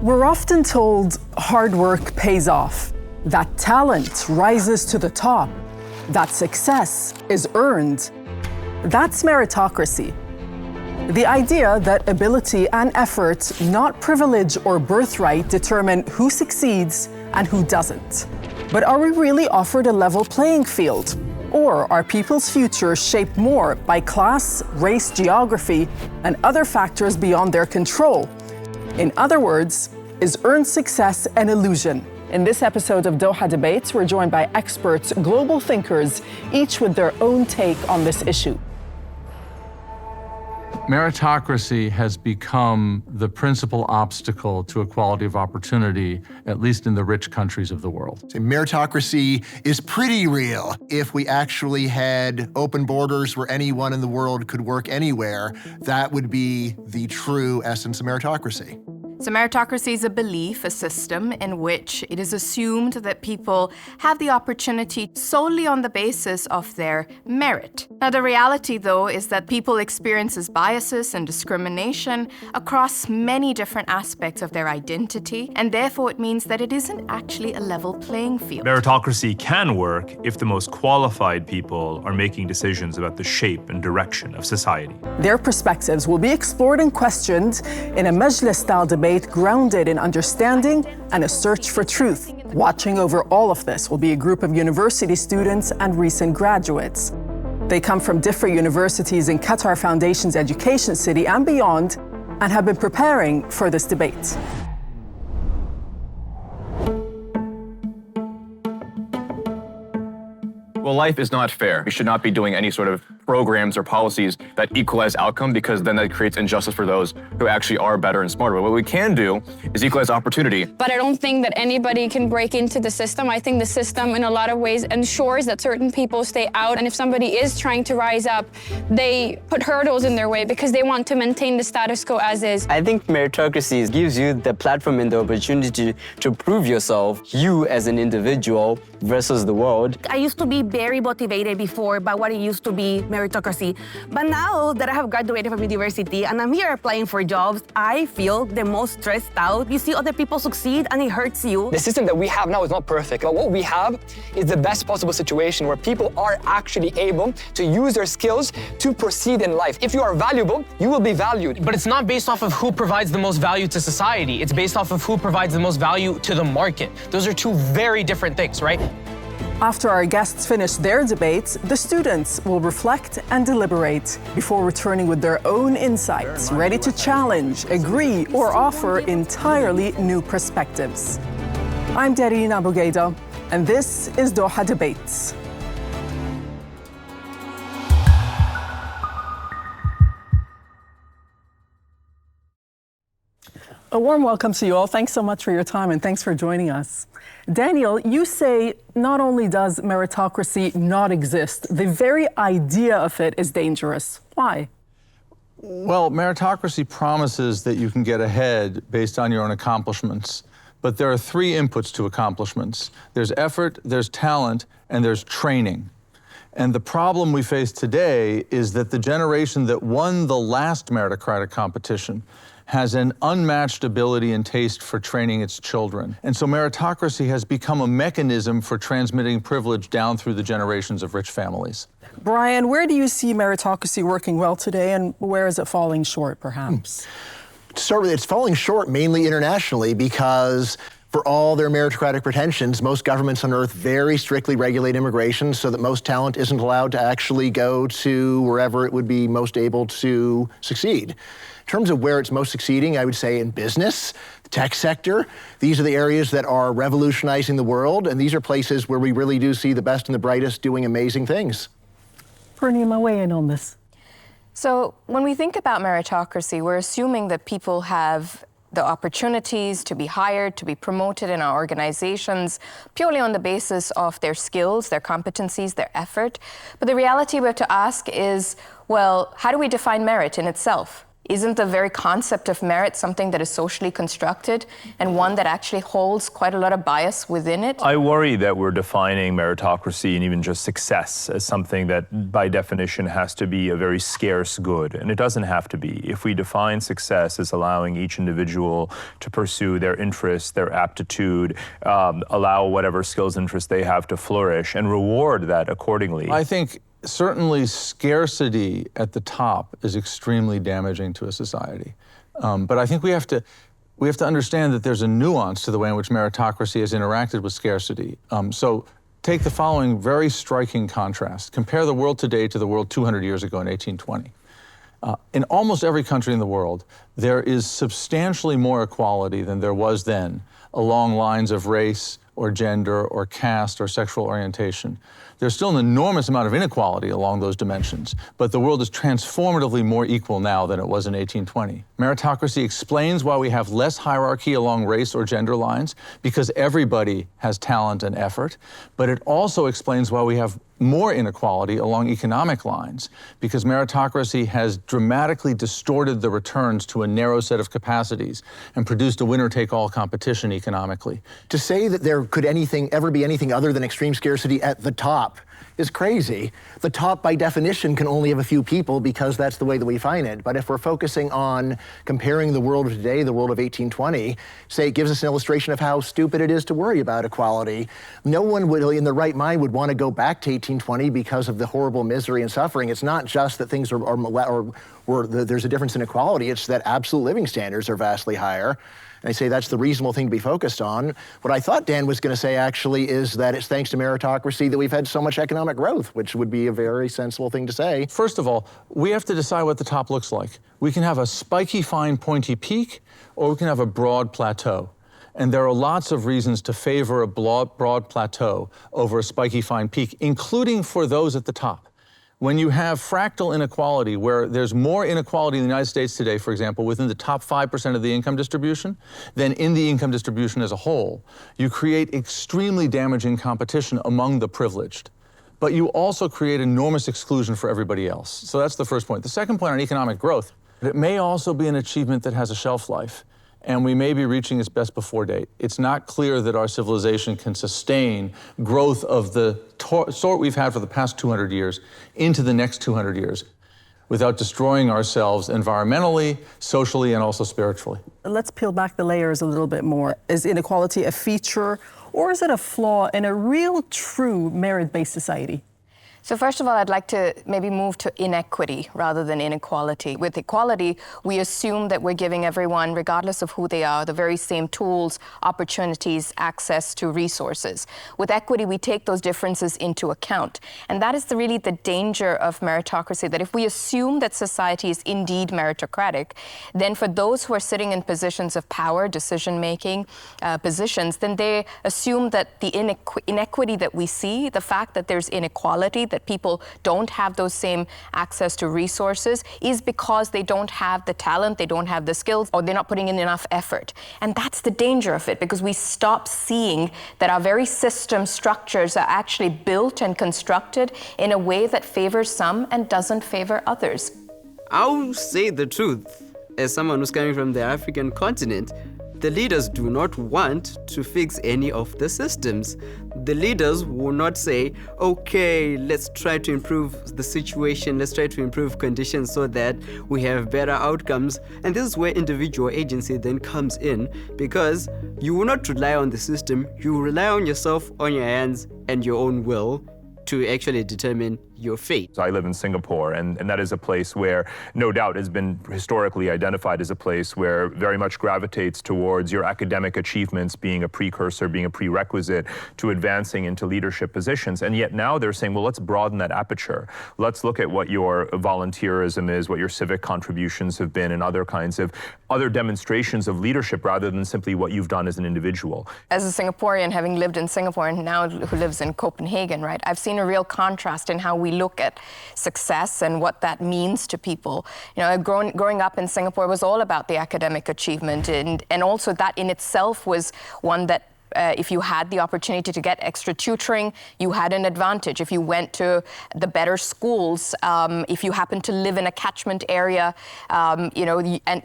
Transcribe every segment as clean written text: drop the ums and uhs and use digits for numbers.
We're often told hard work pays off, that talent rises to the top, that success is earned. That's meritocracy. The idea that ability and effort, not privilege or birthright, determine who succeeds and who doesn't. But are we really offered a level playing field? Or are people's futures shaped more by class, race, geography, and other factors beyond their control? In other words, is earned success an illusion? In this episode of Doha Debates, we're joined by experts, global thinkers, each with their own take on this issue. Meritocracy has become the principal obstacle to equality of opportunity, at least in the rich countries of the world. Meritocracy is pretty real. If we actually had open borders where anyone in the world could work anywhere, that would be the true essence of meritocracy. So meritocracy is a belief, a system in which it is assumed that people have the opportunity solely on the basis of their merit. Now, the reality, though, is that people experience biases and discrimination across many different aspects of their identity, and therefore it means that it isn't actually a level playing field. Meritocracy can work if the most qualified people are making decisions about the shape and direction of society. Their perspectives will be explored and questioned in a majlis-style debate grounded in understanding and a search for truth. Watching over all of this will be a group of university students and recent graduates. They come from different universities in Qatar Foundation's Education City and beyond, and have been preparing for this debate. Well, life is not fair. We should not be doing any sort of programs or policies that equalize outcome, because then that creates injustice for those who actually are better and smarter. But what we can do is equalize opportunity. But I don't think that anybody can break into the system. I think the system in a lot of ways ensures that certain people stay out. And if somebody is trying to rise up, they put hurdles in their way because they want to maintain the status quo as is. I think meritocracy gives you the platform and the opportunity to prove yourself, you as an individual versus the world. I used to be very motivated before by what it used to be meritocracy. But now that I have graduated from university and I'm here applying for jobs, I feel the most stressed out. You see other people succeed and it hurts you. The system that we have now is not perfect, but what we have is the best possible situation where people are actually able to use their skills to proceed in life. If you are valuable, you will be valued. But it's not based off of who provides the most value to society. It's based off of who provides the most value to the market. Those are two very different things, right? After our guests finish their debates, the students will reflect and deliberate before returning with their own insights, ready to challenge, agree, or offer entirely new perspectives. I'm Dareen Abughaida, and this is Doha Debates. A warm welcome to you all. Thanks so much for your time and thanks for joining us. Daniel, you say not only does meritocracy not exist, the very idea of it is dangerous. Why? Well, meritocracy promises that you can get ahead based on your own accomplishments. But there are three inputs to accomplishments. There's effort, there's talent, and there's training. And the problem we face today is that the generation that won the last meritocratic competition has an unmatched ability and taste for training its children. And so meritocracy has become a mechanism for transmitting privilege down through the generations of rich families. Bryan, where do you see meritocracy working well today, and where is it falling short, perhaps? To start with, it's falling short mainly internationally because for all their meritocratic pretensions, most governments on earth very strictly regulate immigration so that most talent isn't allowed to actually go to wherever it would be most able to succeed. In terms of where it's most succeeding, I would say in business, the tech sector. These are the areas that are revolutionizing the world, and these are places where we really do see the best and the brightest doing amazing things. Poornima, weigh in on this. So when we think about meritocracy, we're assuming that people have the opportunities to be hired, to be promoted in our organizations purely on the basis of their skills, their competencies, their effort. But the reality we have to ask is, well, how do we define merit in itself? Isn't the very concept of merit something that is socially constructed and one that actually holds quite a lot of bias within it? I worry that we're defining meritocracy and even just success as something that by definition has to be a very scarce good, and it doesn't have to be. If we define success as allowing each individual to pursue their interests, their aptitude, allow whatever skills, interests they have to flourish and reward that accordingly. I think certainly scarcity at the top is extremely damaging to a society. But I think we have to understand that there's a nuance to the way in which meritocracy has interacted with scarcity. So take the following very striking contrast. Compare the world today to the world 200 years ago in 1820. In almost every country in the world, there is substantially more equality than there was then along lines of race or gender or caste or sexual orientation. There's still an enormous amount of inequality along those dimensions, but the world is transformatively more equal now than it was in 1820. Meritocracy explains why we have less hierarchy along race or gender lines, because everybody has talent and effort, but it also explains why we have more inequality along economic lines, because meritocracy has dramatically distorted the returns to a narrow set of capacities and produced a winner-take-all competition economically. To say that there could ever be anything other than extreme scarcity at the top is crazy. The top, by definition, can only have a few people because that's the way that we find it. But if we're focusing on comparing the world of today, the world of 1820, say it gives us an illustration of how stupid it is to worry about equality. No one would, in their right mind, would want to go back to 1820 because of the horrible misery and suffering. It's not just that things there's a difference in equality, it's that absolute living standards are vastly higher. And I say that's the reasonable thing to be focused on. What I thought Dan was going to say, actually, is that it's thanks to meritocracy that we've had so much economic growth, which would be a very sensible thing to say. First of all, we have to decide what the top looks like. We can have a spiky, fine, pointy peak, or we can have a broad plateau. And there are lots of reasons to favor a broad plateau over a spiky, fine peak, including for those at the top. When you have fractal inequality, where there's more inequality in the United States today, for example, within the top 5% of the income distribution than in the income distribution as a whole, you create extremely damaging competition among the privileged. But you also create enormous exclusion for everybody else. So that's the first point. The second point on economic growth, it may also be an achievement that has a shelf life, and we may be reaching its best before date. It's not clear that our civilization can sustain growth of the sort we've had for the past 200 years into the next 200 years without destroying ourselves environmentally, socially, and also spiritually. Let's peel back the layers a little bit more. Is inequality a feature or is it a flaw in a real, true merit-based society? So first of all, I'd like to maybe move to inequity rather than inequality. With equality, we assume that we're giving everyone, regardless of who they are, the very same tools, opportunities, access to resources. With equity, we take those differences into account. And that is really the danger of meritocracy, that if we assume that society is indeed meritocratic, then for those who are sitting in positions of power, decision-making positions, then they assume that the inequity that we see, the fact that there's inequality, that people don't have those same access to resources, is because they don't have the talent, they don't have the skills, or they're not putting in enough effort. And that's the danger of it, because we stop seeing that our very system structures are actually built and constructed in a way that favors some and doesn't favor others. I'll say the truth. As someone who's coming from the African continent, the leaders do not want to fix any of the systems. The leaders will not say, okay, let's try to improve the situation, let's try to improve conditions so that we have better outcomes. And this is where individual agency then comes in, because you will not rely on the system, you will rely on yourself, on your hands, and your own will to actually determine your fate. I live in Singapore, and that is a place where, no doubt, has been historically identified as a place where very much gravitates towards your academic achievements being a precursor, being a prerequisite to advancing into leadership positions. And yet now they're saying, well, let's broaden that aperture. Let's look at what your volunteerism is, what your civic contributions have been, and other kinds of other demonstrations of leadership rather than simply what you've done as an individual. As a Singaporean, having lived in Singapore and now who lives in Copenhagen, right, I've seen a real contrast in how we look at success and what that means to people. You know, growing up in Singapore was all about the academic achievement, and also that in itself was one that if you had the opportunity to get extra tutoring, you had an advantage. If you went to the better schools, if you happened to live in a catchment area, and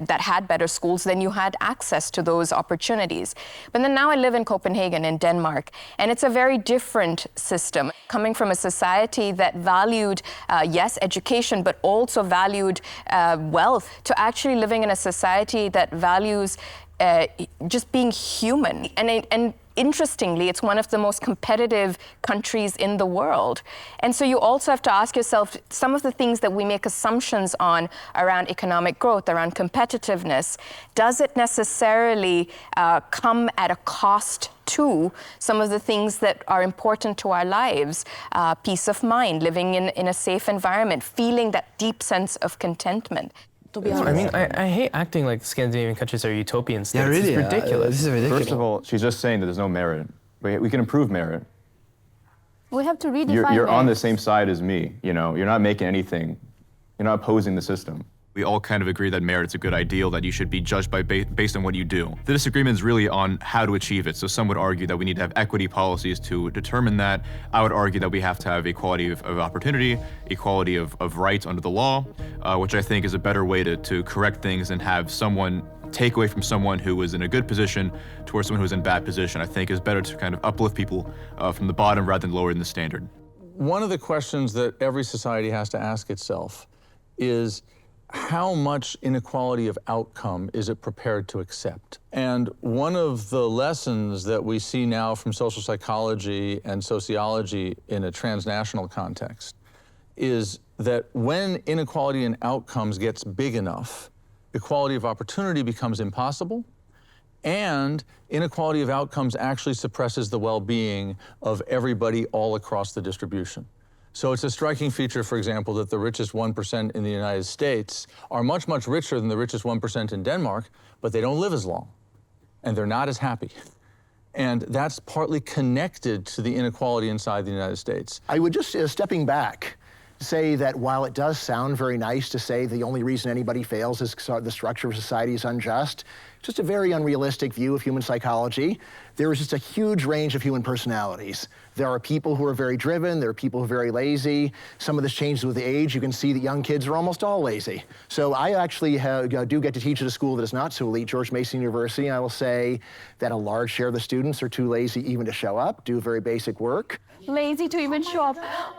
that had better schools, then you had access to those opportunities. But then now I live in Copenhagen, in Denmark, and it's a very different system. Coming from a society that valued, yes, education, but also valued wealth, to actually living in a society that values just being human. And interestingly, it's one of the most competitive countries in the world. And so you also have to ask yourself, some of the things that we make assumptions on around economic growth, around competitiveness, does it necessarily come at a cost to some of the things that are important to our lives? Peace of mind, living in a safe environment, feeling that deep sense of contentment. To be honest. I mean, I hate acting like Scandinavian countries are utopian states. Yeah, really. It's ridiculous. This is ridiculous. First of all, she's just saying that there's no merit. We can improve merit. We have to redefine You're on the same side as me, you know. You're not making anything. You're not opposing the system. We all kind of agree that merit's a good ideal, that you should be judged based on what you do. The disagreement is really on how to achieve it. So some would argue that we need to have equity policies to determine that. I would argue that we have to have equality of opportunity, equality of rights under the law, which I think is a better way to correct things and have someone take away from someone who is in a good position towards someone who's in bad position. I think is better to kind of uplift people from the bottom rather than lowering the standard. One of the questions that every society has to ask itself is, how much inequality of outcome is it prepared to accept? And one of the lessons that we see now from social psychology and sociology in a transnational context is that when inequality in outcomes gets big enough, equality of opportunity becomes impossible, and inequality of outcomes actually suppresses the well-being of everybody all across the distribution. So it's a striking feature, for example, that the richest 1% in the United States are much, much richer than the richest 1% in Denmark, but they don't live as long, and they're not as happy. And that's partly connected to the inequality inside the United States. I would just, stepping back, say that while it does sound very nice to say the only reason anybody fails is the structure of society is unjust, it's just a very unrealistic view of human psychology. There is just a huge range of human personalities. There are people who are very driven, there are people who are very lazy. Some of this changes with age. You can see that young kids are almost all lazy. So I actually do get to teach at a school that is not so elite, George Mason University, and I will say that a large share of the students are too lazy even to show up, do very basic work. Lazy to even show up.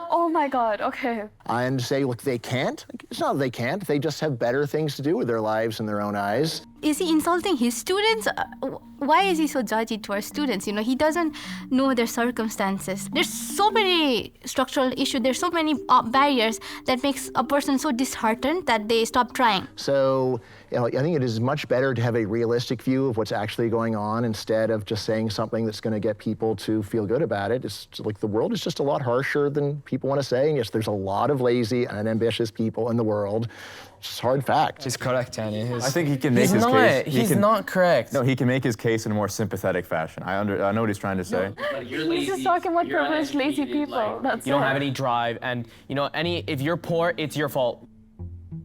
Oh my God, okay. And say, look, they can't. It's not that they can't, they just have better things to do with their lives in their own eyes. Is he insulting his students? Why is he so judgy to our students? You know, he doesn't know their circumstances. There's so many structural issues, there's so many barriers that makes a person so disheartened that they stop trying. So, I think it is much better to have a realistic view of what's actually going on instead of just saying something that's going to get people to feel good about it. It's like the world is just a lot harsher than people want to say. And yes, there's a lot of lazy and ambitious people in the world. It's a hard fact. He's correct, Danny. I think he can make his case. He's not correct. No, he can make his case in a more sympathetic fashion. I know what he's trying to say. He's just talking about privileged, lazy people. That's you don't have any drive, and if you're poor, it's your fault.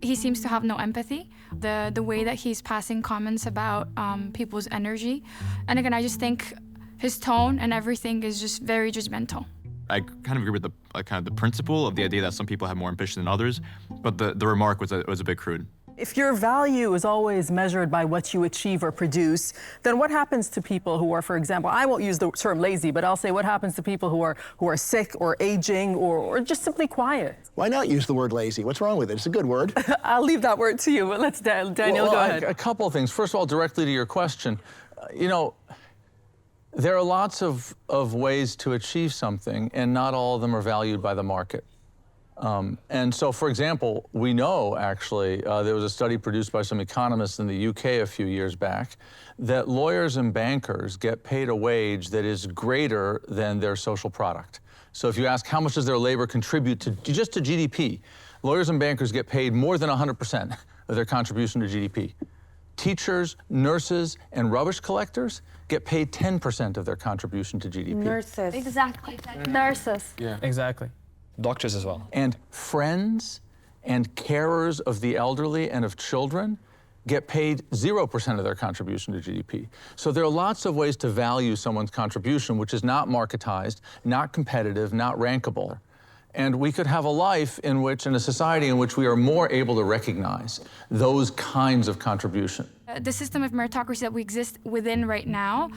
He seems to have no empathy. The way that he's passing comments about people's energy, and again, I just think his tone and everything is just very judgmental. I kind of agree with the principle of the idea that some people have more ambition than others, but the remark was a bit crude. If your value is always measured by what you achieve or produce, then what happens to people who are, for example, I won't use the term lazy, but I'll say what happens to people who are sick or aging or just simply quiet? Why not use the word lazy? What's wrong with it? It's a good word. I'll leave that word to you, but let's, Daniel, go ahead. A couple of things. First of all, directly to your question, there are lots of ways to achieve something, and not all of them are valued by the market. And so, for example, we know, actually, there was a study produced by some economists in the UK a few years back, that lawyers and bankers get paid a wage that is greater than their social product. So if you ask how much does their labor contribute to GDP, lawyers and bankers get paid more than 100% of their contribution to GDP. Teachers, nurses, and rubbish collectors get paid 10% of their contribution to GDP. Nurses. Exactly. Nurses. Yeah. Exactly. Doctors as well. And friends and carers of the elderly and of children get paid 0% of their contribution to GDP. So there are lots of ways to value someone's contribution, which is not marketized, not competitive, not rankable. And we could have a life in which, in a society in which we are more able to recognize those kinds of contribution. The system of meritocracy that we exist within right now,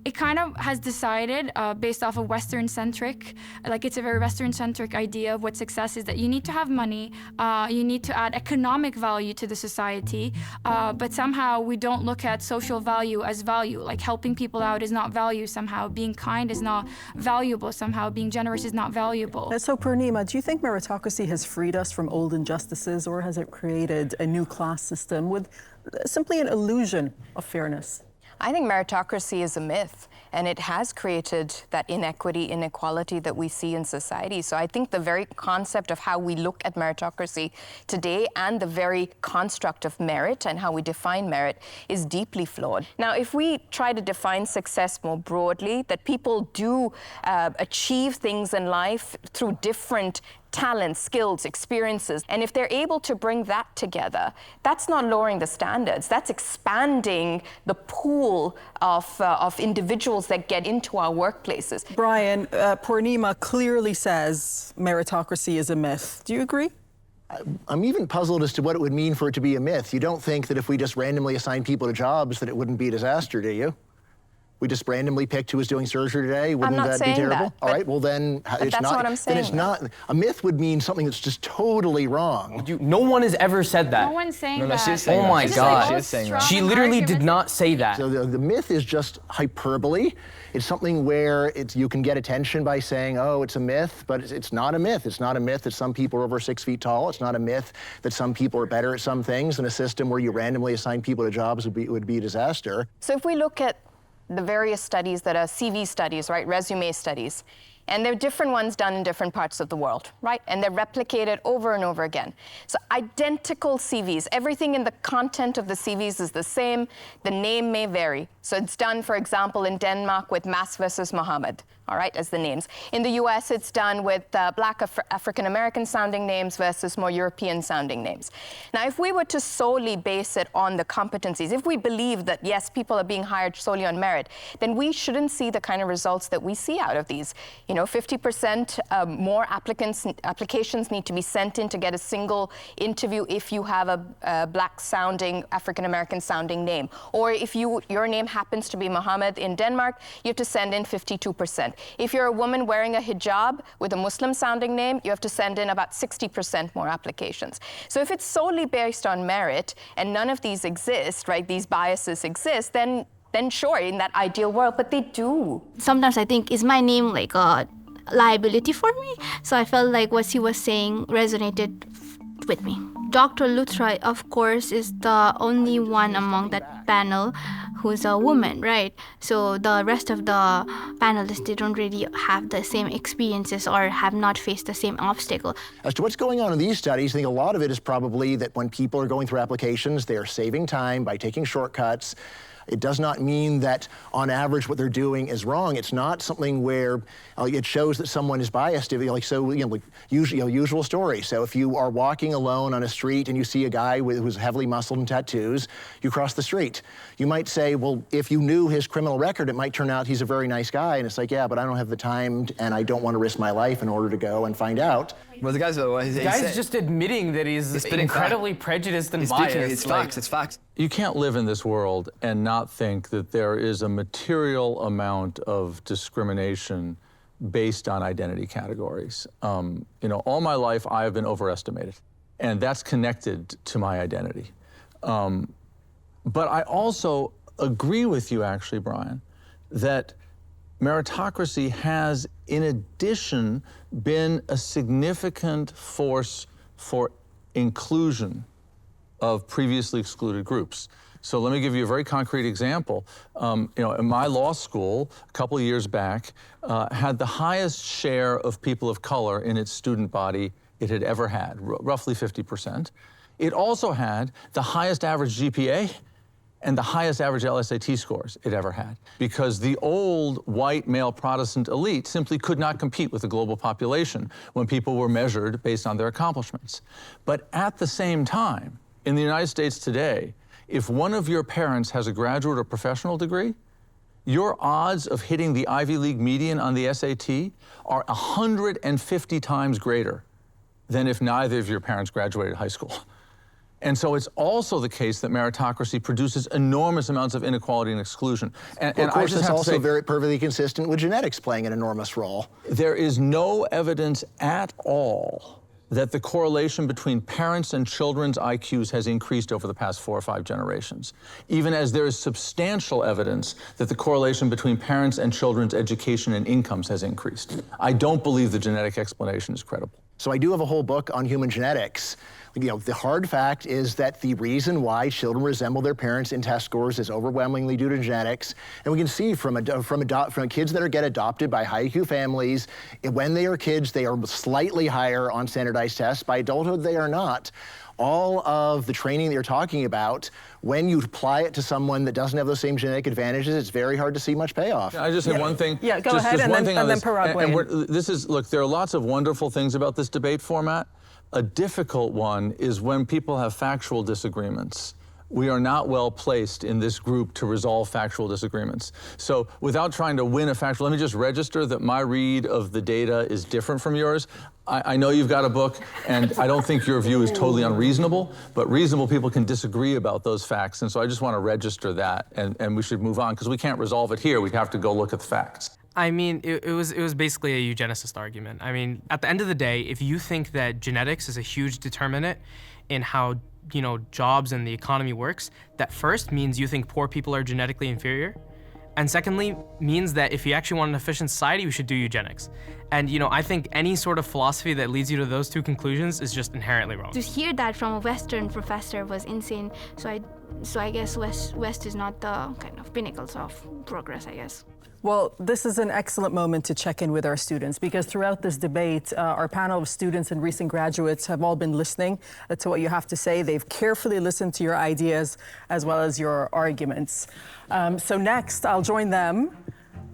it kind of has decided, based off of Western-centric, like it's a very Western-centric idea of what success is, that you need to have money, you need to add economic value to the society, but somehow we don't look at social value as value. Like helping people out is not value somehow, being kind is not valuable somehow, being generous is not valuable. So Poornima, do you think meritocracy has freed us from old injustices, or has it created a new class system with simply an illusion of fairness? I think meritocracy is a myth, and it has created that inequity, inequality that we see in society. So I think the very concept of how we look at meritocracy today and the very construct of merit and how we define merit is deeply flawed. Now, if we try to define success more broadly, that people do achieve things in life through different talents, skills, experiences, and if they're able to bring that together, that's not lowering the standards, that's expanding the pool of individuals that get into our workplaces. Bryan, Poornima clearly says meritocracy is a myth. Do you agree? I'm even puzzled as to what it would mean for it to be a myth. You don't think that if we just randomly assign people to jobs that it wouldn't be a disaster, do you? We just randomly picked who was doing surgery today? Wouldn't that be terrible? All right, well then it's that's not. What I'm saying, then it's not. A myth would mean something that's just totally wrong. No one has ever said that. No one's saying that. She's saying oh my God. She is saying that. She literally did not say that. So the myth is just hyperbole. It's something where you can get attention by saying, oh, it's a myth, but it's not a myth. It's not a myth that some people are over 6 feet tall. It's not a myth that some people are better at some things. And a system where you randomly assign people to jobs would be a disaster. So if we look at the various studies that are CV studies, right, resume studies, and there are different ones done in different parts of the world, right? And they're replicated over and over again. So identical CVs, everything in the content of the CVs is the same, the name may vary. So it's done, for example, in Denmark with Mass versus Mohammed, all right, as the names. In the US, it's done with Black African-American sounding names versus more European sounding names. Now, if we were to solely base it on the competencies, if we believe that, yes, people are being hired solely on merit, then we shouldn't see the kind of results that we see out of these. You know, 50% more applications need to be sent in to get a single interview if you have a Black sounding, African-American sounding name. Or if your name happens to be Mohammed in Denmark, you have to send in 52%. If you're a woman wearing a hijab with a Muslim sounding name, you have to send in about 60% more applications. So if it's solely based on merit and none of these exist, right, these biases exist, then sure, in that ideal world, but they do. Sometimes I think, is my name like a liability for me? So I felt like what he was saying resonated with me. Dr. Luthra, of course, is the only one among that panel who's a woman, right? So the rest of the panelists, they don't really have the same experiences or have not faced the same obstacle. As to what's going on in these studies, I think a lot of it is probably that when people are going through applications, they are saving time by taking shortcuts. It does not mean that, on average, what they're doing is wrong. It's not something where it shows that someone is biased. Usual story. So if you are walking alone on a street and you see a guy who's heavily muscled and tattoos, you cross the street. You might say, well, if you knew his criminal record, it might turn out he's a very nice guy. And it's like, yeah, but I don't have the time and I don't want to risk my life in order to go and find out. Well, the guy's just admitting that he's incredibly prejudiced and biased. It's facts, it's facts. You can't live in this world and not think that there is a material amount of discrimination based on identity categories. All my life I have been overestimated, and that's connected to my identity. But I also agree with you, actually, Bryan, that meritocracy has, in addition, been a significant force for inclusion of previously excluded groups. So let me give you a very concrete example. In my law school, a couple of years back, had the highest share of people of color in its student body it had ever had, roughly 50%. It also had the highest average GPA and the highest average LSAT scores it ever had, because the old white male Protestant elite simply could not compete with the global population when people were measured based on their accomplishments. But at the same time, In the United States today, if one of your parents has a graduate or professional degree, your odds of hitting the Ivy League median on the SAT are 150 times greater than if neither of your parents graduated high school. And so it's also the case that meritocracy produces enormous amounts of inequality and exclusion. And of course, I just it's have to also say, very perfectly consistent with genetics playing an enormous role. there is no evidence at all that the correlation between parents and children's IQs has increased over the past 4 or 5 generations, even as there is substantial evidence that the correlation between parents and children's education and incomes has increased. I don't believe the genetic explanation is credible. So I do have a whole book on human genetics. You know, the hard fact is that the reason why children resemble their parents in test scores is overwhelmingly due to genetics. And we can see from kids that get adopted by high IQ families, when they are kids, they are slightly higher on standardized tests. By adulthood, they are not. All of the training that you're talking about, when you apply it to someone that doesn't have those same genetic advantages, it's very hard to see much payoff. I just say one thing. Yeah, go ahead, and then Parag. This is, look, there are lots of wonderful things about this debate format. A difficult one is when people have factual disagreements. We are not well placed in this group to resolve factual disagreements. So without trying to win a factual, let me just register that my read of the data is different from yours. I know you've got a book, and I don't think your view is totally unreasonable, but reasonable people can disagree about those facts. And so I just want to register that, and we should move on, because we can't resolve it here. We'd have to go look at the facts. I mean, it was basically a eugenicist argument. I mean, at the end of the day, if you think that genetics is a huge determinant in how, you know, jobs and the economy works, that first means you think poor people are genetically inferior, and secondly means that if you actually want an efficient society, we should do eugenics. And, you know, I think any sort of philosophy that leads you to those two conclusions is just inherently wrong. To hear that from a Western professor was insane. So I guess West is not the kind of pinnacles of progress, I guess. Well, this is an excellent moment to check in with our students, because throughout this debate, our panel of students and recent graduates have all been listening to what you have to say. They've carefully listened to your ideas as well as your arguments. So next, I'll join them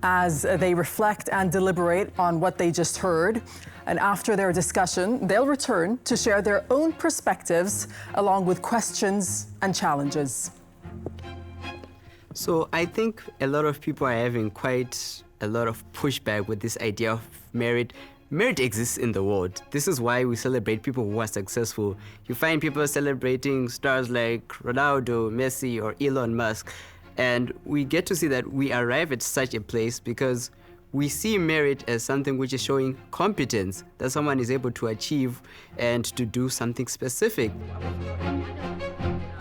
as they reflect and deliberate on what they just heard. And after their discussion, they'll return to share their own perspectives along with questions and challenges. So I think a lot of people are having quite a lot of pushback with this idea of merit. Merit exists in the world. This is why we celebrate people who are successful. You find people celebrating stars like Ronaldo, Messi, or Elon Musk. And we get to see that we arrive at such a place because we see merit as something which is showing competence, that someone is able to achieve and to do something specific.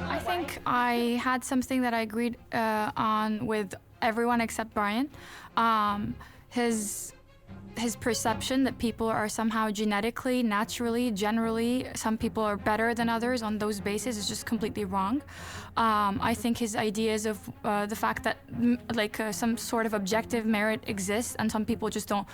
I think I had something that I agreed on with everyone except Bryan. His perception that people are somehow genetically, naturally, generally, some people are better than others on those bases is just completely wrong. I think his ideas of the fact that some sort of objective merit exists and some people just don't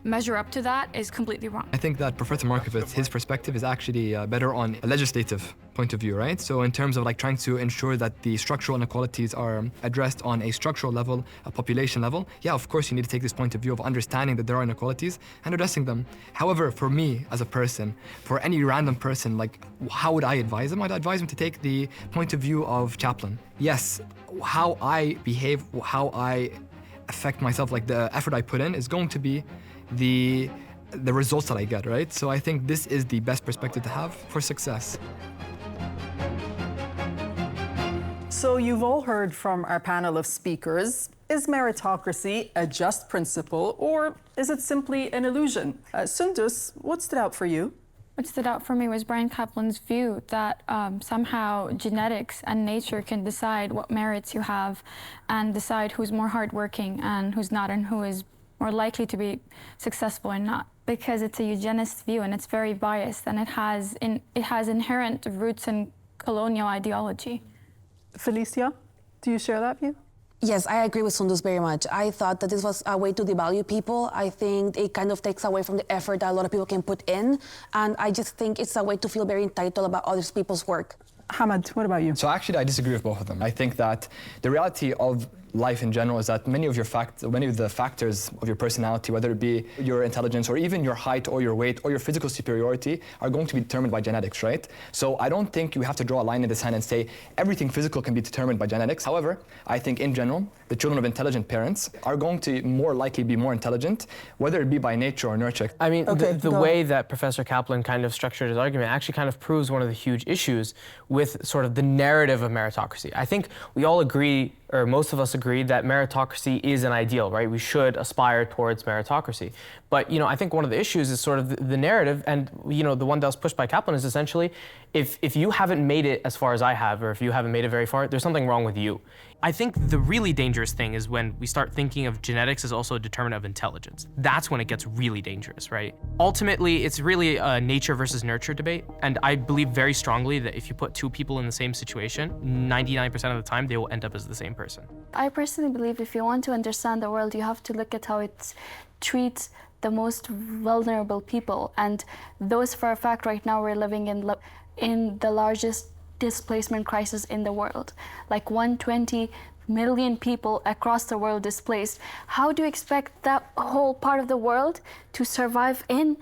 measure up to that is completely wrong. I think that Professor Markovits, his perspective is actually better on a legislative point of view, right? So in terms of trying to ensure that the structural inequalities are addressed on a structural level, a population level, yeah, of course you need to take this point of view of understanding that there are inequalities and addressing them. However, for me as a person, for any random person, how would I advise them? I'd advise them to take the point of view of Caplan. Yes, how I behave, how I affect myself, the effort I put in is going to be the results that I get, right? So I think this is the best perspective to have for success. So you've all heard from our panel of speakers. Is meritocracy a just principle, or is it simply an illusion? Sundus, what stood out for you? What stood out for me was Bryan Caplan's view that somehow genetics and nature can decide what merits you have and decide who's more hardworking and who's not, and who is more likely to be successful or not, because it's a eugenist view and it's very biased and it has inherent roots in colonial ideology. Felicia, do you share that view? Yes, I agree with Sundus very much. I thought that this was a way to devalue people. I think it kind of takes away from the effort that a lot of people can put in, and I just think it's a way to feel very entitled about other people's work. Hamad, what about you? So actually, I disagree with both of them. I think that the reality of life in general is that many of the factors of your personality, whether it be your intelligence or even your height or your weight or your physical superiority, are going to be determined by genetics, right? So I don't think you have to draw a line in the sand and say everything physical can be determined by genetics. However, I think in general, the children of intelligent parents are going to more likely be more intelligent, whether it be by nature or nurture. I mean, the way that Professor Caplan kind of structured his argument actually kind of proves one of the huge issues with sort of the narrative of meritocracy. I think we all agree, or most of us agree, that meritocracy is an ideal, right? We should aspire towards meritocracy. But, I think one of the issues is sort of the narrative, and, the one that was pushed by Caplan is essentially, if you haven't made it as far as I have, or if you haven't made it very far, there's something wrong with you. I think the really dangerous thing is when we start thinking of genetics as also a determinant of intelligence. That's when it gets really dangerous, right? Ultimately, it's really a nature versus nurture debate, and I believe very strongly that if you put two people in the same situation, 99% of the time, they will end up as the same person. I personally believe if you want to understand the world, you have to look at how it treats the most vulnerable people. And those, for a fact, right now we're living in the largest displacement crisis in the world. Like 120 million people across the world displaced. How do you expect that whole part of the world to survive in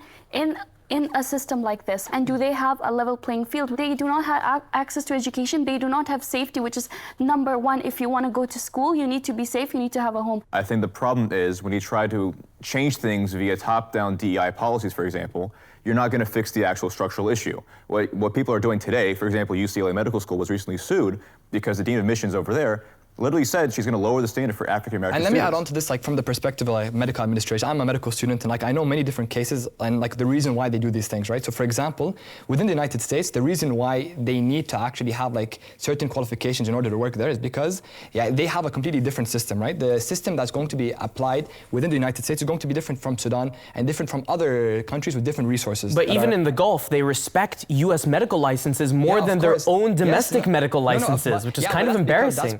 a system like this? And do they have a level playing field? They do not have access to education. They do not have safety, which is number one. If you want to go to school, you need to be safe. You need to have a home. I think the problem is when you try to change things via top-down DEI policies, for example, you're not going to fix the actual structural issue. What people are doing today, for example, UCLA Medical School was recently sued because the dean of admissions over there literally said she's going to lower the standard for African-American students. And let me add on to this, from the perspective of medical administration. I'm a medical student, and I know many different cases and the reason why they do these things, right? So for example, within the United States, the reason why they need to actually have certain qualifications in order to work there is because they have a completely different system, right? The system that's going to be applied within the United States is going to be different from Sudan and different from other countries with different resources. But even in the Gulf, they respect U.S. medical licenses more than their own domestic medical licenses, which is kind of embarrassing.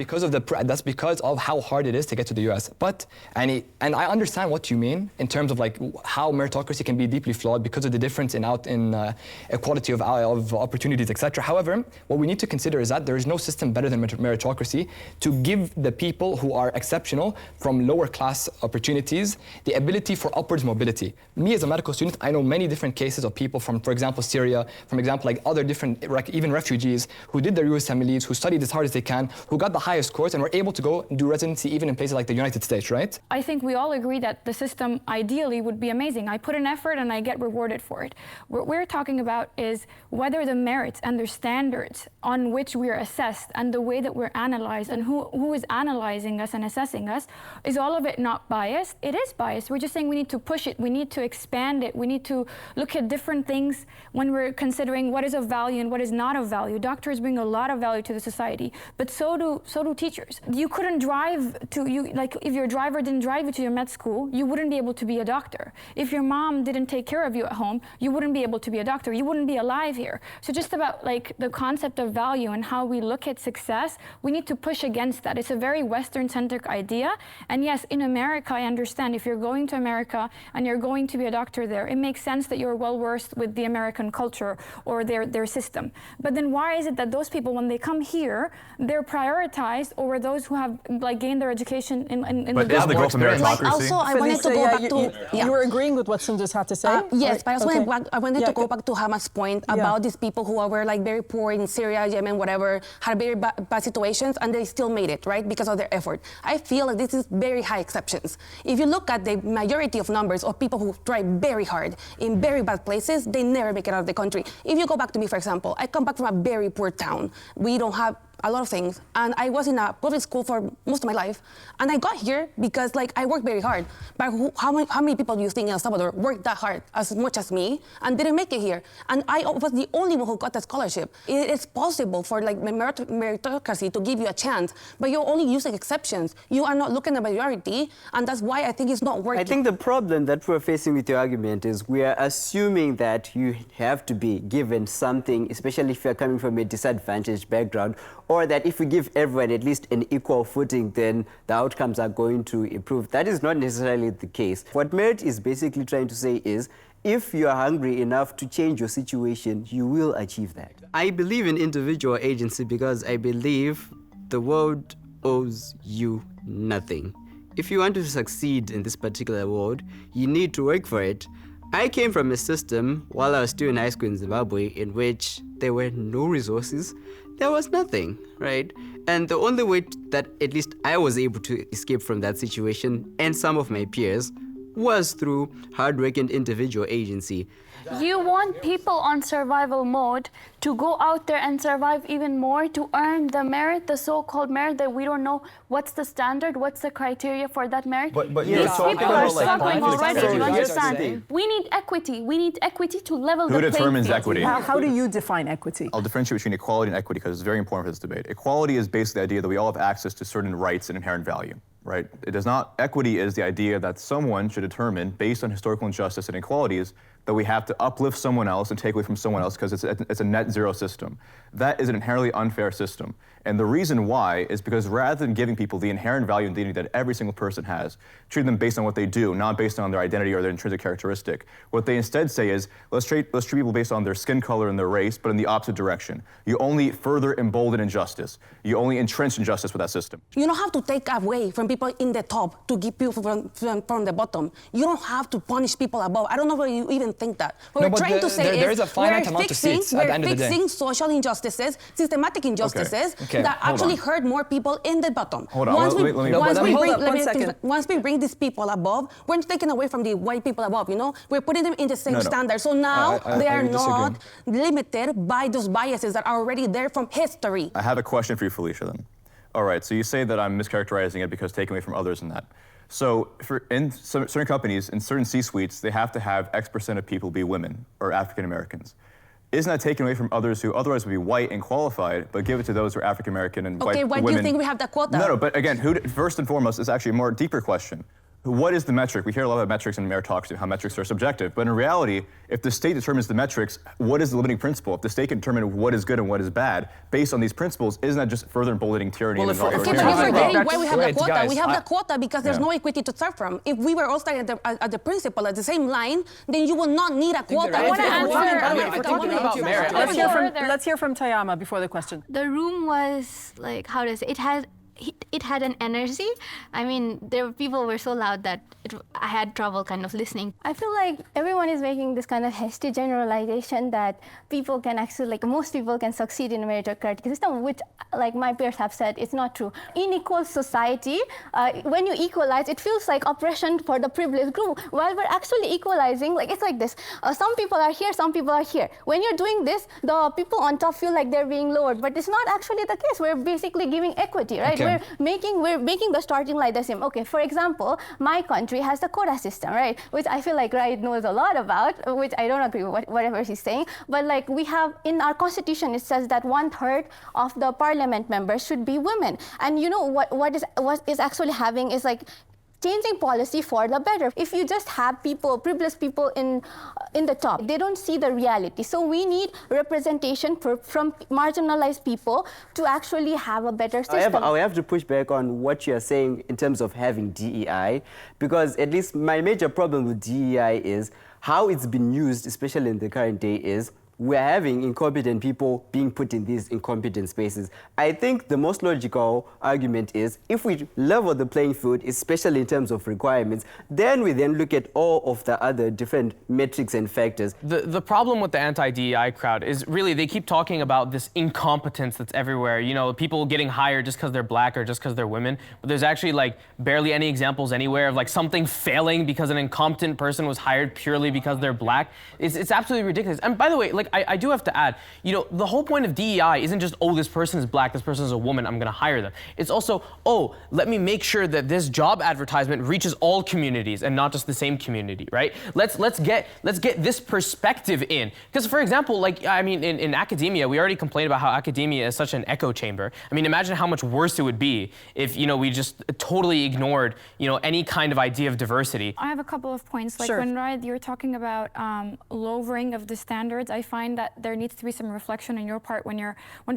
That's because of how hard it is to get to the US. And I understand what you mean in terms of how meritocracy can be deeply flawed because of the difference in equality of opportunities, etc. However, what we need to consider is that there is no system better than meritocracy to give the people who are exceptional from lower class opportunities the ability for upwards mobility. Me as a medical student, I know many different cases of people from, for example, Syria, from example, other different, even refugees who did their USMLEs, who studied as hard as they can, who got the highest scores and were able to go and do residency even in places like the United States, right? I think we all agree that the system ideally would be amazing. I put in effort and I get rewarded for it. What we're talking about is whether the merits and the standards on which we are assessed and the way that we're analyzed and who is analyzing us and assessing us, is all of it not biased? It is biased. We're just saying we need to push it. We need to expand it. We need to look at different things when we're considering what is of value and what is not of value. Doctors bring a lot of value to the society, but so do teachers. You couldn't drive if your driver didn't drive you to your med school, you wouldn't be able to be a doctor. If your mom didn't take care of you at home, you wouldn't be able to be a doctor. You wouldn't be alive here. So just about the concept of value and how we look at success, we need to push against that. It's a very Western-centric idea. And yes, in America, I understand if you're going to America and you're going to be a doctor there, it makes sense that you're well-versed with the American culture or their system. But then why is it that those people, when they come here, they're prioritized over those who have gained their education in but the Gulf of meritocracy. Also, I wanted to go back to... You were agreeing with what Sundus had to say? Yes, but I wanted to go back to Hama's point about these people who were very poor in Syria, Yemen, whatever, had very bad situations, and they still made it, right, because of their effort. I feel like this is very high exceptions. If you look at the majority of numbers of people who try very hard in very bad places, they never make it out of the country. If you go back to me, for example, I come back from a very poor town. We don't have a lot of things, and I was in a public school for most of my life, and I got here because I worked very hard. But how many people do you think in El Salvador worked that hard as much as me and didn't make it here? And I was the only one who got that scholarship. It's possible for meritocracy to give you a chance, but you're only using exceptions. You are not looking at the majority, and that's why I think it's not working. I think the problem that we're facing with your argument is we are assuming that you have to be given something, especially if you're coming from a disadvantaged background, or that if we give everyone at least an equal footing, then the outcomes are going to improve. That is not necessarily the case. What Merit is basically trying to say is, if you are hungry enough to change your situation, you will achieve that. I believe in individual agency because I believe the world owes you nothing. If you want to succeed in this particular world, you need to work for it. I came from a system while I was still in high school in Zimbabwe in which there were no resources. There was nothing, right? And the only way that at least I was able to escape from that situation, and some of my peers, was through hard work and individual agency. You want people on survival mode to go out there and survive even more, to earn the merit, the so-called merit that we don't know what's the standard, what's the criteria for that merit. But yes, people are suffering already, do you Yes, understand? We need equity. We need equity to level the Who playing determines field. equity? How do you define equity? I'll differentiate between equality and equity because it's very important for this debate. Equality is basically the idea that we all have access to certain rights and inherent value, right? It does not, equity is the idea that someone should determine, based on historical injustice and inequalities, that we have to uplift someone else and take away from someone else because it's a net zero system. That is an inherently unfair system. And the reason why is because rather than giving people the inherent value and dignity that every single person has, treating them based on what they do, not based on their identity or their intrinsic characteristic, what they instead say is, let's treat people based on their skin color and their race, but in the opposite direction. You only further embolden injustice. You only entrench injustice with that system. You don't have to take away from people in the top to give people from the bottom. You don't have to punish people above. I don't know where you even think that. What we're trying to say there is a finite amount of seats at the end of the day. We're fixing social injustices, systematic injustices that actually hurt more people in the bottom. Hold on. Once we bring these people above, we're taking away from the white people above, you know? We're putting them in the same standard. So now they are not limited by those biases that are already there from history. I have a question for you, Felicia, then. All right, so you say that I'm mischaracterizing it because taking away from others in that. So in certain companies, in certain C-suites, they have to have X% of people be women or African Americans. Isn't that taken away from others who otherwise would be white and qualified, but give it to those who are African American and white women? Okay, why do you think we have that quota? No, but again, first and foremost, is actually a more deeper question. What is the metric? We hear a lot about metrics in meritocracy, how metrics are subjective. But in reality, if the state determines the metrics, what is the limiting principle? If the state can determine what is good and what is bad based on these principles, isn't that just further emboldening tyranny and authoritarianism? Okay, but you're forgetting why we have the quota. We have the quota because there's no equity to start from. If we were all starting at the principle, at the same line, then you will not need a quota. I want to answer. Let's hear from Tayama before the question. The room was like, how to say, it had an energy. I mean, people were so loud that I had trouble kind of listening. I feel like everyone is making this kind of hasty generalization that people can actually, like most people can succeed in a meritocratic system, which, like my peers have said, it's not true. In equal society, when you equalize, it feels like oppression for the privileged group. While we're actually equalizing, like it's like this. Some people are here, some people are here. When you're doing this, the people on top feel like they're being lowered, but it's not actually the case. We're basically giving equity, right? Okay. We're making the starting line the same. Okay, for example, my country has the quota system, right? Which I feel like Raid knows a lot about, which I don't agree with whatever she's saying. But like we have in our constitution, it says that 1/3 of the parliament members should be women. And you know what is actually having is like changing policy for the better. If you just have people, privileged people in the top, they don't see the reality. So we need representation from marginalized people to actually have a better system. I have to push back on what you're saying in terms of having DEI, because at least my major problem with DEI is how it's been used, especially in the current day, is we're having incompetent people being put in these incompetent spaces. I think the most logical argument is if we level the playing field, especially in terms of requirements, then we look at all of the other different metrics and factors. The problem with the anti-DEI crowd is really they keep talking about this incompetence that's everywhere. You know, people getting hired just because they're black or just because they're women. But there's actually like barely any examples anywhere of like something failing because an incompetent person was hired purely because they're black. It's absolutely ridiculous. And by the way, like I do have to add, you know, the whole point of DEI isn't just, oh, this person is black, this person is a woman, I'm gonna hire them. It's also, oh, let me make sure that this job advertisement reaches all communities and not just the same community, right? Let's get this perspective in. Because for example, like, I mean, in academia, we already complained about how academia is such an echo chamber. I mean, imagine how much worse it would be if, you know, we just totally ignored, you know, any kind of idea of diversity. I have a couple of points. Like Sure. when, Raid, you were talking about lowering of the standards, I find that there needs to be some reflection on your part when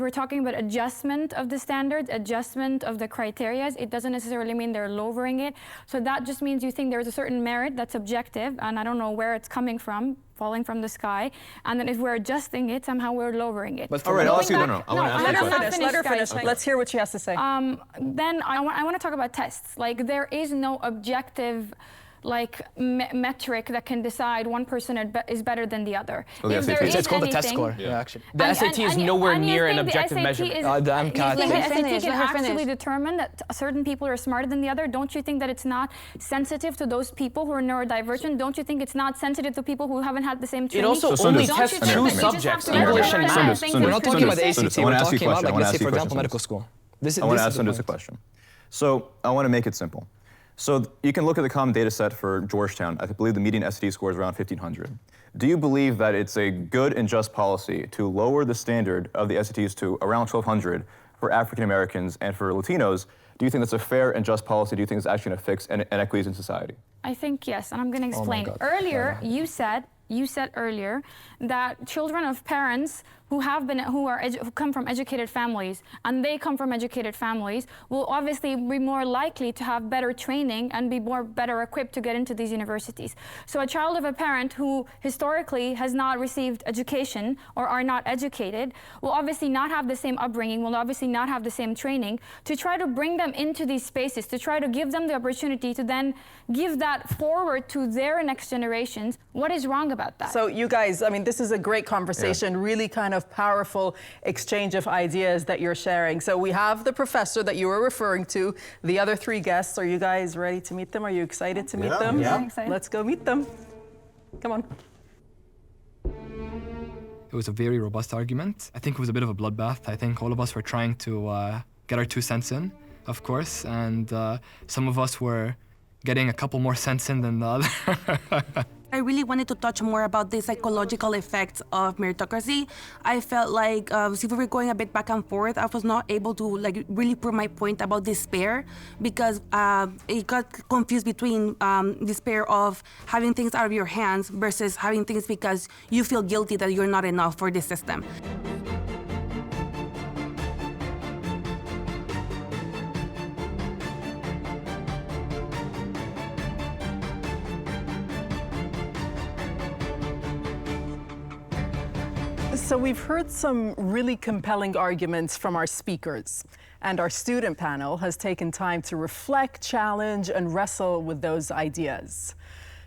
we're talking about adjustment of the standards, adjustment of the criteria. It doesn't necessarily mean they're lowering it. So that just means you think there's a certain merit that's objective, and I don't know where it's coming from, falling from the sky, and then if we're adjusting it, somehow we're lowering it. But all right, I'll ask you. No, I want to ask you a question. Let her finish. Okay. Let's hear what she has to say. Then I want to talk about tests. Like, there is no objective metric that can decide one person is better than the other. It's called the test score. Yeah. Actually, the SAT is nowhere near an objective measurement. The SAT can actually determine that certain people are smarter than the other. Don't you think that it's not sensitive to those people who are neurodivergent? Don't you think it's not sensitive to people who haven't had the same training? It also only tests two subjects, English and math. We're not talking about the ACT. We're talking about, let's say, for example, medical school. I want to ask Sundus a question. So I want to make it simple. So you can look at the common data set for Georgetown. I believe the median SAT score is around 1,500. Do you believe that it's a good and just policy to lower the standard of the SATs to around 1,200 for African Americans and for Latinos? Do you think that's a fair and just policy? Do you think it's actually going to fix inequities in society? I think yes, and I'm going to explain. Earlier, you said earlier that children of parents who come from educated families, and they come from educated families, will obviously be more likely to have better training and be better equipped to get into these universities. So a child of a parent who historically has not received education or are not educated will obviously not have the same upbringing, will obviously not have the same training. To try to bring them into these spaces, to try to give them the opportunity to then give that forward to their next generations, what is wrong about that? So you guys, I mean, this is a great conversation, really kind of powerful exchange of ideas that you're sharing. So we have the professor that you were referring to, the other three guests. Are you guys ready to meet them? Are you excited to meet them? Yeah. Let's go meet them. Come on. It was a very robust argument. I think it was a bit of a bloodbath. I think all of us were trying to get our 2 cents in, of course, and some of us were getting a couple more cents in than the other. I really wanted to touch more about the psychological effects of meritocracy. I felt like if we were going a bit back and forth, I was not able to really prove my point about despair, because it got confused between despair of having things out of your hands versus having things because you feel guilty that you're not enough for the system. So we've heard some really compelling arguments from our speakers, and our student panel has taken time to reflect, challenge, and wrestle with those ideas.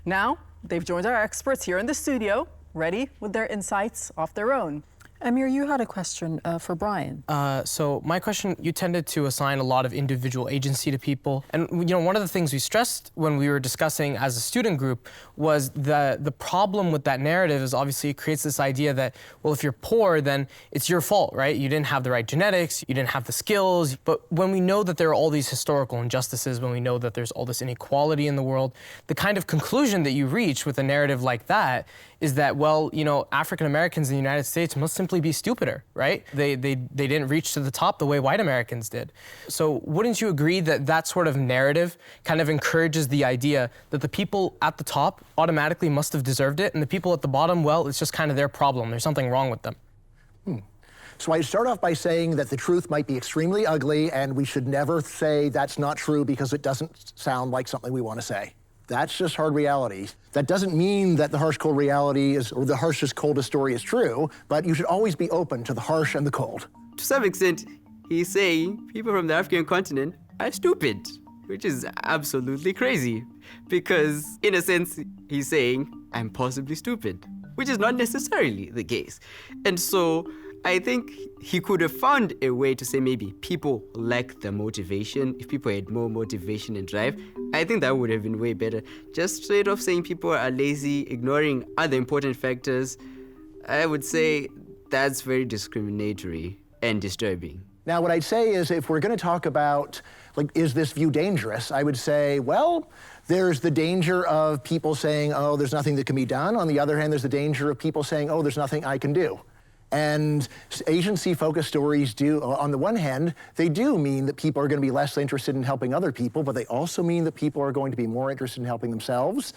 Now, they've joined our experts here in the studio, ready with their insights of their own. Amir, you had a question for Bryan. So my question, you tended to assign a lot of individual agency to people. And one of the things we stressed when we were discussing as a student group was the problem with that narrative is obviously it creates this idea that, well, if you're poor, then it's your fault, right? You didn't have the right genetics, you didn't have the skills. But when we know that there are all these historical injustices, when we know that there's all this inequality in the world, the kind of conclusion that you reach with a narrative like that is that, well, African Americans in the United States must simply be stupider, right? They didn't reach to the top the way white Americans did. So wouldn't you agree that that sort of narrative kind of encourages the idea that the people at the top automatically must have deserved it, and the people at the bottom, well, it's just kind of their problem. There's something wrong with them. So I'd start off by saying that the truth might be extremely ugly, and we should never say that's not true because it doesn't sound like something we want to say. That's just hard reality. That doesn't mean that the harsh, cold reality is, or the harshest, coldest story is true, but you should always be open to the harsh and the cold. To some extent, he's saying people from the African continent are stupid, which is absolutely crazy. Because, in a sense, he's saying, I'm possibly stupid, which is not necessarily the case. And so, I think he could have found a way to say maybe people lack the motivation. If people had more motivation and drive, I think that would have been way better. Just straight off saying people are lazy, ignoring other important factors, I would say that's very discriminatory and disturbing. Now, what I'd say is if we're going to talk about, is this view dangerous? I would say, well, there's the danger of people saying, oh, there's nothing that can be done. On the other hand, there's the danger of people saying, oh, there's nothing I can do. And agency-focused stories do, on the one hand, they do mean that people are going to be less interested in helping other people, but they also mean that people are going to be more interested in helping themselves.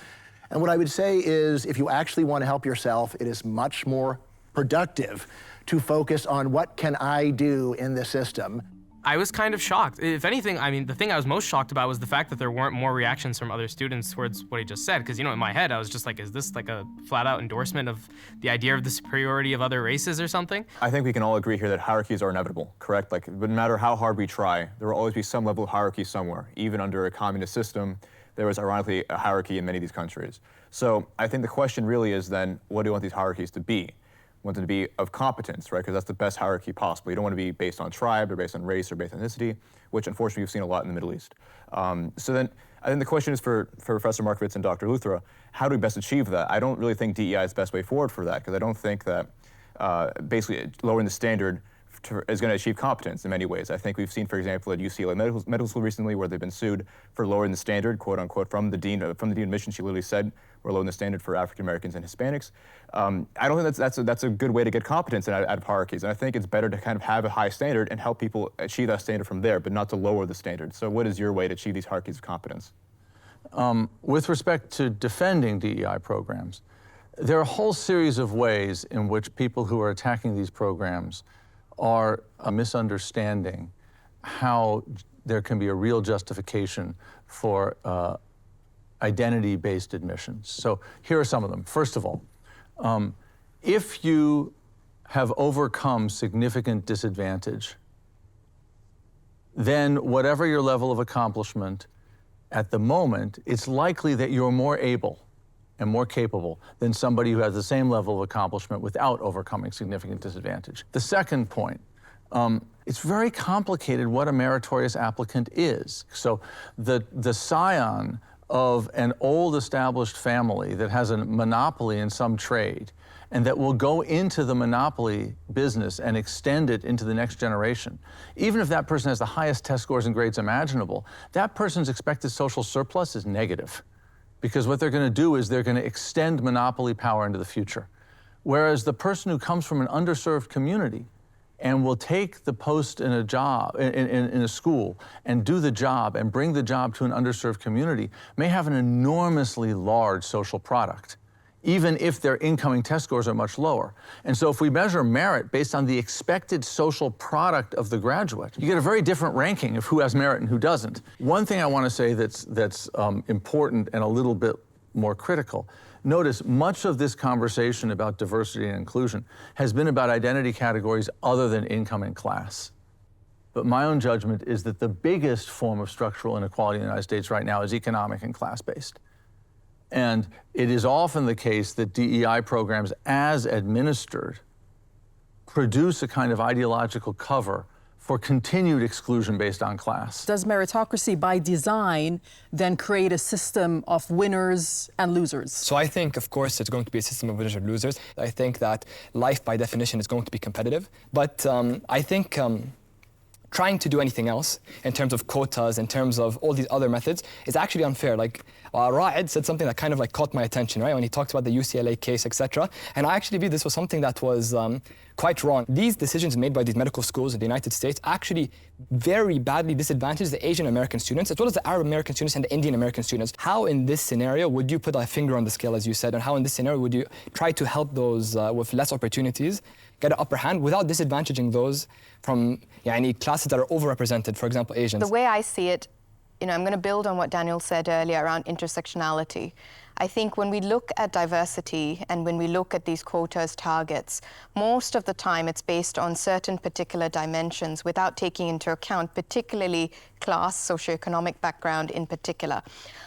And what I would say is, if you actually want to help yourself, it is much more productive to focus on what can I do in the system. I was kind of shocked. If anything, I mean, the thing I was most shocked about was the fact that there weren't more reactions from other students towards what he just said. Because, you know, in my head, I was just like, is this like a flat-out endorsement of the idea of the superiority of other races or something? I think we can all agree here that hierarchies are inevitable, correct? Like, no matter how hard we try, there will always be some level of hierarchy somewhere. Even under a communist system, there was ironically a hierarchy in many of these countries. So I think the question really is then, what do you want these hierarchies to be? Want them to be of competence, right? Because that's the best hierarchy possible. You don't want to be based on tribe or based on race or based on ethnicity, which unfortunately we've seen a lot in the Middle East. So then I think the question is for Professor Markovits and Dr. Luthra, how do we best achieve that? I don't really think DEI is the best way forward for that, because I don't think that basically lowering the standard is going to achieve competence in many ways. I think we've seen, for example, at UCLA Medical School recently, where they've been sued for lowering the standard, quote unquote, from the dean of admission. She literally said, we're lowering the standard for African Americans and Hispanics. I don't think that's a good way to get competence out of hierarchies. And I think it's better to kind of have a high standard and help people achieve that standard from there, but not to lower the standard. So what is your way to achieve these hierarchies of competence? With respect to defending DEI programs, there are a whole series of ways in which people who are attacking these programs are misunderstanding how there can be a real justification for identity-based admissions. So here are some of them. First of all, if you have overcome significant disadvantage, then whatever your level of accomplishment at the moment, it's likely that you're more able and more capable than somebody who has the same level of accomplishment without overcoming significant disadvantage. The second point, it's very complicated what a meritorious applicant is. So the scion of an old established family that has a monopoly in some trade and that will go into the monopoly business and extend it into the next generation, even if that person has the highest test scores and grades imaginable, that person's expected social surplus is negative. Because what they're going to do is they're going to extend monopoly power into the future. Whereas the person who comes from an underserved community and will take the post in a job, in a school, and do the job and bring the job to an underserved community may have an enormously large social product, even if their incoming test scores are much lower. And so if we measure merit based on the expected social product of the graduate, you get a very different ranking of who has merit and who doesn't. One thing I want to say that's important and a little bit more critical, notice much of this conversation about diversity and inclusion has been about identity categories other than income and class. But my own judgment is that the biggest form of structural inequality in the United States right now is economic and class-based. And it is often the case that DEI programs, as administered, produce a kind of ideological cover for continued exclusion based on class. Does meritocracy by design then create a system of winners and losers? So I think, of course, it's going to be a system of winners and losers. I think that life, by definition, is going to be competitive. But I think trying to do anything else in terms of quotas, in terms of all these other methods, is actually unfair. Like, Ra'ed said something that kind of like caught my attention, right? When he talked about the UCLA case, etc. And I actually believe this was something that was quite wrong. These decisions made by these medical schools in the United States actually very badly disadvantage the Asian American students, as well as the Arab American students and the Indian American students. How in this scenario would you put a finger on the scale, as you said, and how in this scenario would you try to help those with less opportunities get an upper hand without disadvantaging those from classes that are overrepresented, for example, Asians? The way I see it, I'm going to build on what Daniel said earlier around intersectionality. I think when we look at diversity and when we look at these quotas targets, most of the time it's based on certain particular dimensions without taking into account particularly class, socioeconomic background in particular.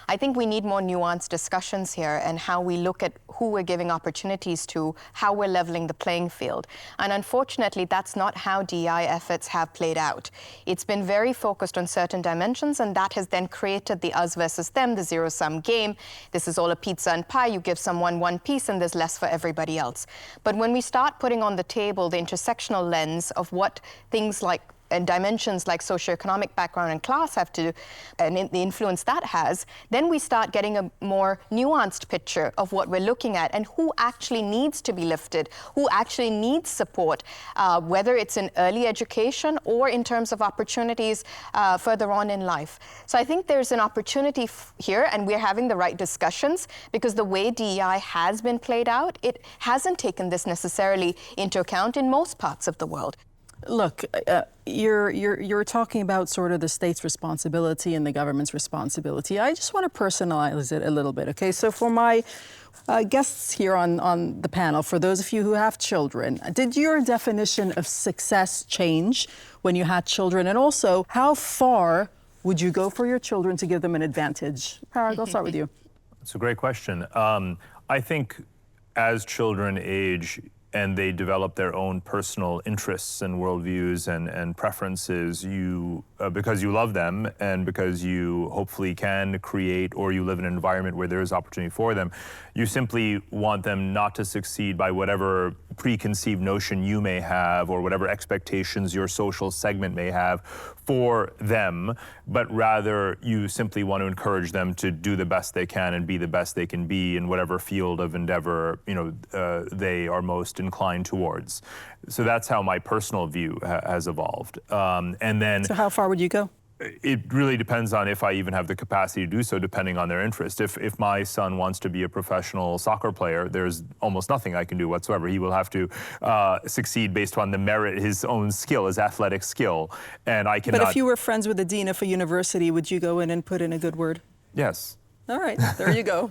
I think we need more nuanced discussions here and how we look at who we're giving opportunities to, how we're leveling the playing field. And unfortunately, that's not how DEI efforts have played out. It's been very focused on certain dimensions, and that has then created the us versus them, the zero-sum game. This is all a pizza and pie. You give someone one piece and there's less for everybody else. But when we start putting on the table the intersectional lens of what things like and dimensions like socioeconomic background and class have to, and the influence that has, then we start getting a more nuanced picture of what we're looking at and who actually needs to be lifted, who actually needs support, whether it's in early education or in terms of opportunities further on in life. So I think there's an opportunity here, and we're having the right discussions, because the way DEI has been played out, it hasn't taken this necessarily into account in most parts of the world. Look, you're talking about sort of the state's responsibility and the government's responsibility. I just want to personalize it a little bit, okay? So for my guests here on the panel, for those of you who have children, did your definition of success change when you had children? And also, how far would you go for your children to give them an advantage? Parag, I'll start with you. It's a great question. I think as children age, and they develop their own personal interests and worldviews and preferences, because you love them and because you hopefully can create, or you live in an environment where there is opportunity for them, you simply want them not to succeed by whatever preconceived notion you may have or whatever expectations your social segment may have for them, but rather you simply want to encourage them to do the best they can and be the best they can be in whatever field of endeavor they are most inclined towards. So that's how my personal view has evolved. And then, so how far would you go? It really depends on if I even have the capacity to do so, depending on their interest. If my son wants to be a professional soccer player, there's almost nothing I can do whatsoever. He will have to succeed based on the merit, his own skill, his athletic skill, and I cannot. But if you were friends with the dean of a university, would you go in and put in a good word? Yes. All right, there you go.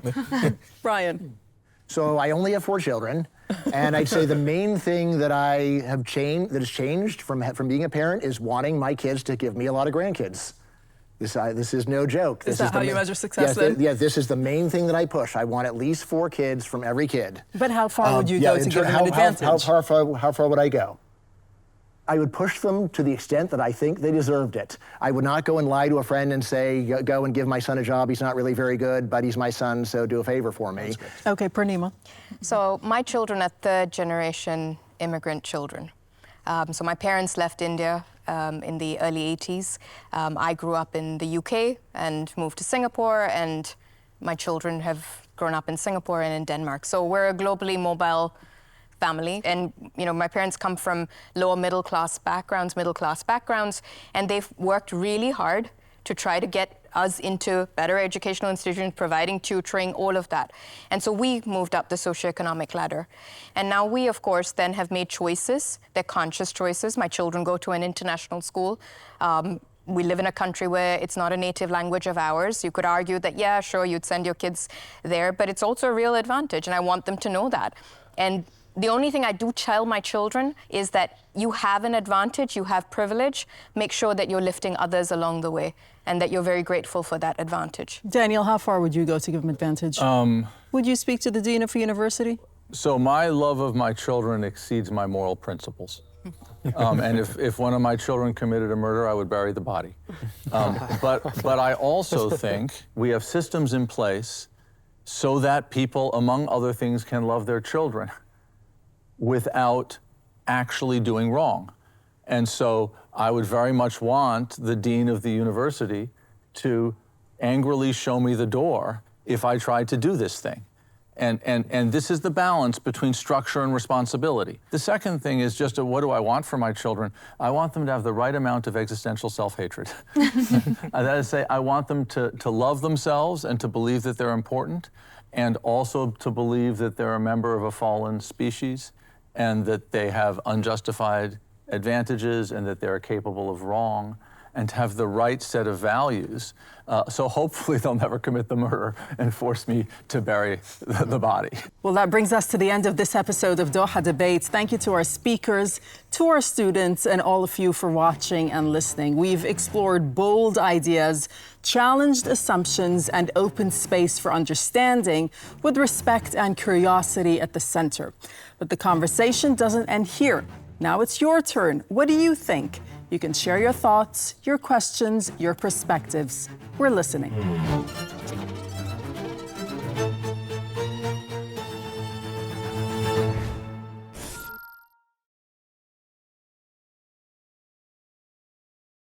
Bryan. So I only have 4 children, and I'd say the main thing that has changed from being a parent is wanting my kids to give me a lot of grandkids. This is no joke. Is that how you measure success then? Yeah, this is the main thing that I push. I want at least 4 kids from every kid. But how far would you go to give them an advantage? How far would I go? I would push them to the extent that I think they deserved it. I would not go and lie to a friend and say, go and give my son a job. He's not really very good, but he's my son, so do a favor for me. Okay, Poornima. So my children are third-generation immigrant children. So my parents left India in the early 80s. I grew up in the UK and moved to Singapore, and my children have grown up in Singapore and in Denmark. So we're a globally mobile family, and my parents come from lower middle class backgrounds, and they've worked really hard to try to get us into better educational institutions, providing tutoring, all of that. And so we moved up the socioeconomic ladder. And now we, of course, then have made choices. They're conscious choices. My children go to an international school. We live in a country where it's not a native language of ours. You could argue that, yeah, sure, you'd send your kids there, but it's also a real advantage, and I want them to know that. And the only thing I do tell my children is that you have an advantage, you have privilege. Make sure that you're lifting others along the way and that you're very grateful for that advantage. Daniel, how far would you go to give them advantage? Would you speak to the dean of a university? So my love of my children exceeds my moral principles. And if one of my children committed a murder, I would bury the body. But I also think we have systems in place so that people, among other things, can love their children without actually doing wrong. And so I would very much want the dean of the university to angrily show me the door if I tried to do this thing. And this is the balance between structure and responsibility. The second thing is just what do I want for my children? I want them to have the right amount of existential self-hatred. That is to say, I want them to love themselves and to believe that they're important, and also to believe that they're a member of a fallen species, and that they have unjustified advantages, and that they're capable of wrong, and to have the right set of values. So hopefully they'll never commit the murder and force me to bury the body. Well, that brings us to the end of this episode of Doha Debates. Thank you to our speakers, to our students, and all of you for watching and listening. We've explored bold ideas, challenged assumptions, and open space for understanding with respect and curiosity at the center. But the conversation doesn't end here. Now it's your turn. What do you think? You can share your thoughts, your questions, your perspectives. We're listening.